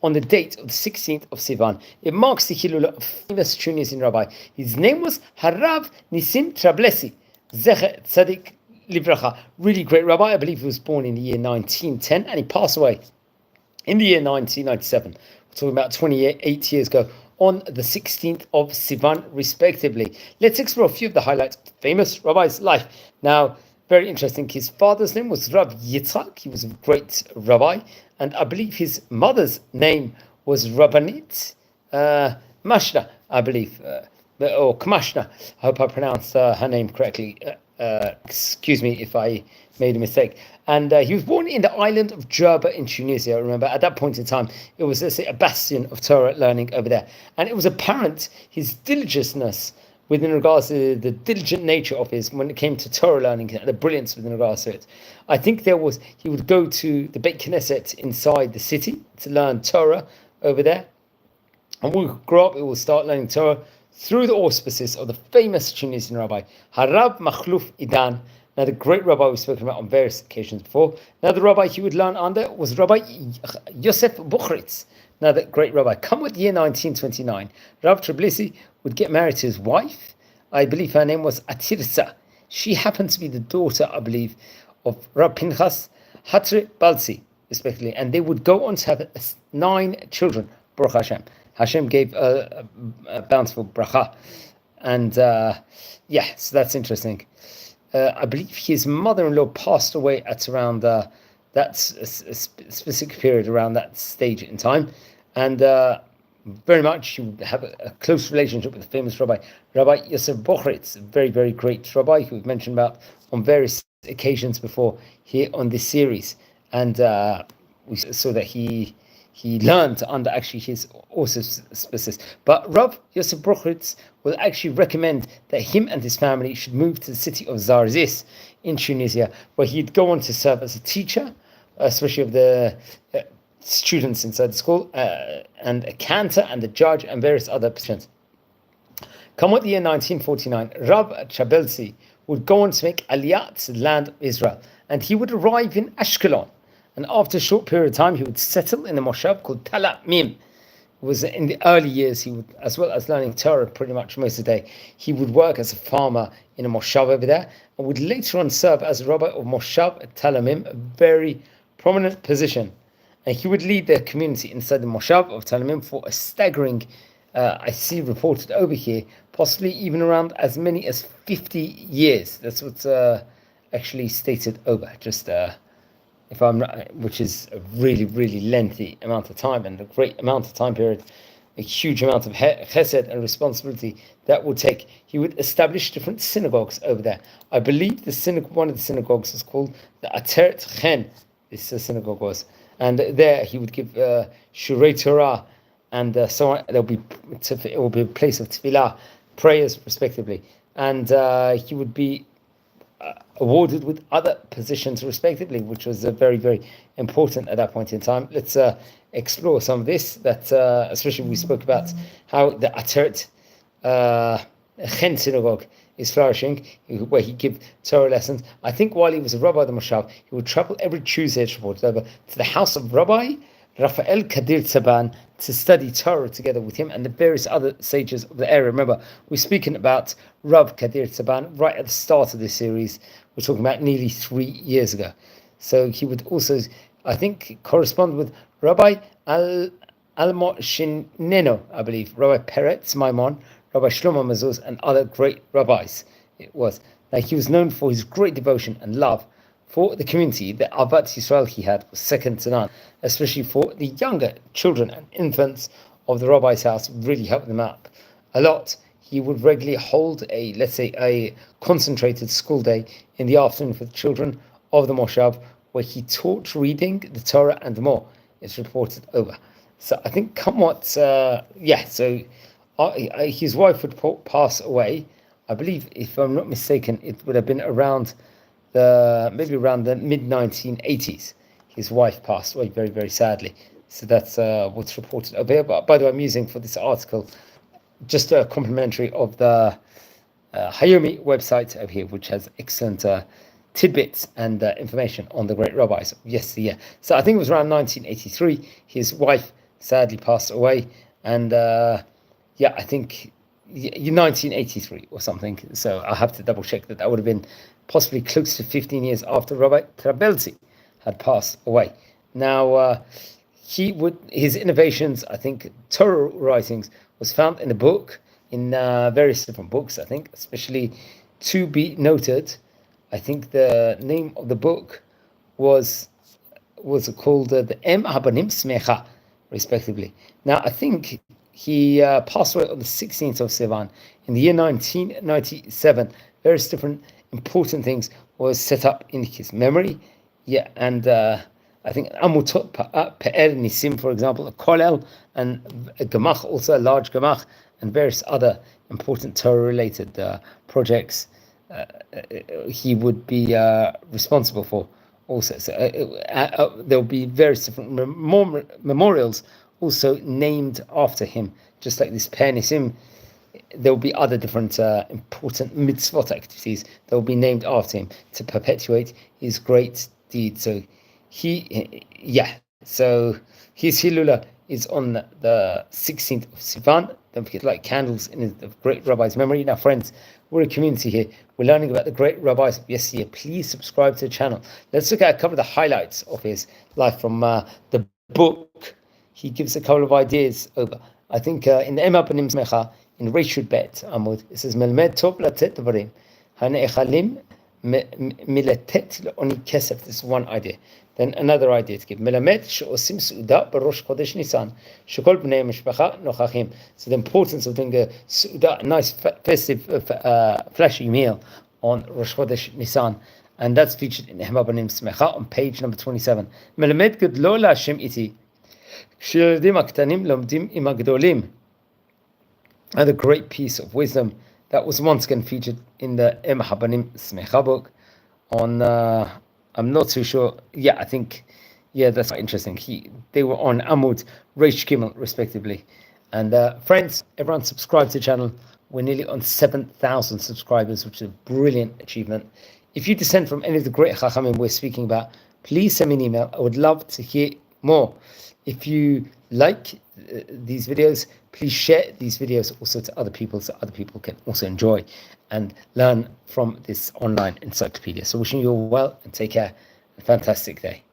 on the date of the 16th of Sivan. It marks the Hilula of famous Tunisian rabbi. His name was Rabbi Nissim Trabelsi Z'tl. Really great rabbi. I believe he was born in the year 1910 and he passed away in the year 1997. We're talking about 28 years ago on the 16th of Sivan, respectively. Let's explore a few of the highlights of the famous rabbi's life. Now, very interesting. His father's name was Rabbi Yitzhak. He was a great rabbi. And I believe his mother's name was Rabbanit Mashna, I believe. Or Kmashna. I hope I pronounced her name correctly. Excuse me if I made a mistake. And he was born in the island of Jerba in Tunisia. Remember, at that point in time, it was, let's say, a bastion of Torah learning over there. And it was apparent his diligenceness within regards to the diligent nature of his when it came to Torah learning, the brilliance within regards to it. I think he would go to the Beit Knesset inside the city to learn Torah over there. And when we grow up, we will start learning Torah through the auspices of the famous Tunisian rabbi, Harab Makhluf Idan. Now, the great rabbi we've spoken about on various occasions before. Now, the rabbi he would learn under was Rabbi Yosef Buchritz. Now, the great rabbi. Come with the year 1929, Rabbi Trabelsi would get married to his wife. I believe her name was Atirsa. She happened to be the daughter, I believe, of Rabbi Pinchas Trabelsi, respectively. And they would go on to have 9 children, Baruch Hashem. Hashem gave a bountiful bracha. And so that's interesting. I believe his mother-in-law passed away at around that specific period, around that stage in time. And very much he would have a close relationship with the famous rabbi, Rabbi Yosef Buchritz, a very, very great rabbi who we've mentioned about on various occasions before here on this series. And we saw that he learned under actually his auspices. But Rav Yosef Buchritz will actually recommend that him and his family should move to the city of Zarzis in Tunisia, where he'd go on to serve as a teacher, especially of the students inside the school, and a cantor and a judge and various other positions. Come with the year 1949, Rabbi Trabelsi would go on to make Aliyah to the land of Israel, and he would arrive in Ashkelon. And after a short period of time, he would settle in a moshav called Tolmim. It was in the early years, he would, as well as learning Torah pretty much most of the day, he would work as a farmer in a moshav over there, and would later on serve as a rabbi of moshav Tolmim, a very prominent position. And he would lead the community inside the moshav of Tolmim for a staggering, I see reported over here, possibly even around as many as 50 years. That's what's actually stated over, just if I'm not, which is a really, really lengthy amount of time and a great amount of time period, a huge amount of chesed and responsibility that would take. He would establish different synagogues over there. I believe one of the synagogues was called the Ateret Chen, this synagogue was. And there he would give Shurei Torah and so on. It will be a place of tefillah, prayers, respectively. And he would be awarded with other positions, respectively, which was very, very important at that point in time. Let's explore some of this. That especially we spoke about how the Ateret Chen synagogue is flourishing, where he gave Torah lessons. I think while he was a rabbi of the Moshav, he would travel every Tuesday, it's reported, over to the house of Rabbi Raphael Kadir Tzaban to study Torah together with him and the various other sages of the area. Remember, we're speaking about Rav Kadir Tzaban right at the start of this series. We're talking about nearly 3 years ago. So he would also, I think, correspond with Rabbi Al-Moshineno, I believe, Rabbi Peretz Maimon, Rabbi Shlomo Mezuz, and other great rabbis. It was. Now, he was known for his great devotion and love for the community. The Avat Yisrael he had was second to none, especially for the younger children and infants of the rabbi's house, really helped them out a lot. He would regularly hold a concentrated school day in the afternoon for the children of the Moshav, where he taught reading the Torah and more. It's reported over. So I think his wife would pass away. I believe, if I'm not mistaken, it would have been around the mid-1980s. His wife passed away very, very sadly. So that's what's reported over here. But by the way, I'm using for this article just a complimentary of the Hayomi website over here, which has excellent tidbits and information on the great rabbis of yesteryear. So I think it was around 1983. His wife sadly passed away, and I think 1983 or something. So I'll have to double check that would have been possibly close to 15 years after Rabbi Trabelsi had passed away. Now, his innovations, I think, Torah writings, was found in a book, in various different books, I think, especially to be noted. I think the name of the book was called the Habanim Smecha, respectively. Now, I think he passed away on the 16th of Sivan in the year 1997. Various different important things was set up in his memory. Yeah, and I think Amutot Pe'er Nisim, for example, a Kolel, and a Gemach, also a large Gemach, and various other important Torah-related projects he would be responsible for also. So there will be various different memorials also named after him, just like this Pe'er Nisim. There will be other different important mitzvot activities that will be named after him to perpetuate his great deed. So his Hilula is on the 16th of Sivan. Don't forget to light candles in the great rabbi's memory. Now, friends, we're a community here. We're learning about the great rabbis of yesteryear. Please subscribe to the channel. Let's look at a couple of the highlights of his life from the book. He gives a couple of ideas over. I think in the Habanim Smecha, in Reshut Bet Amud, it says Melmed Tov Latet Dvarim Hane'echalim Milatet Le'oni Kesef. This is one idea. Then another idea to give. Melamed she'osim su'uda b'rosh chodesh Nisan she'kol b'nei mishpacha nochachim. So the importance of doing a su'uda, a nice festive, flashy meal on Rosh Chodesh Nisan, and that's featured in Habanim Smecha on page number 27. Melamed gedlo la'Hashem iti she'yildim aktanim lomdim im hagdolim. Another great piece of wisdom that was once again featured in the Habanim Smecha book on. I'm not too sure. I think, that's quite interesting. They were on Amud, Reish Gimel, respectively. And friends, everyone subscribe to the channel. We're nearly on 7,000 subscribers, which is a brilliant achievement. If you descend from any of the great Chachamim we're speaking about, please send me an email. I would love to hear more. If you like these videos, please share these videos also to other people, so other people can also enjoy and learn from this online encyclopedia. So wishing you all well, and take care. A fantastic day.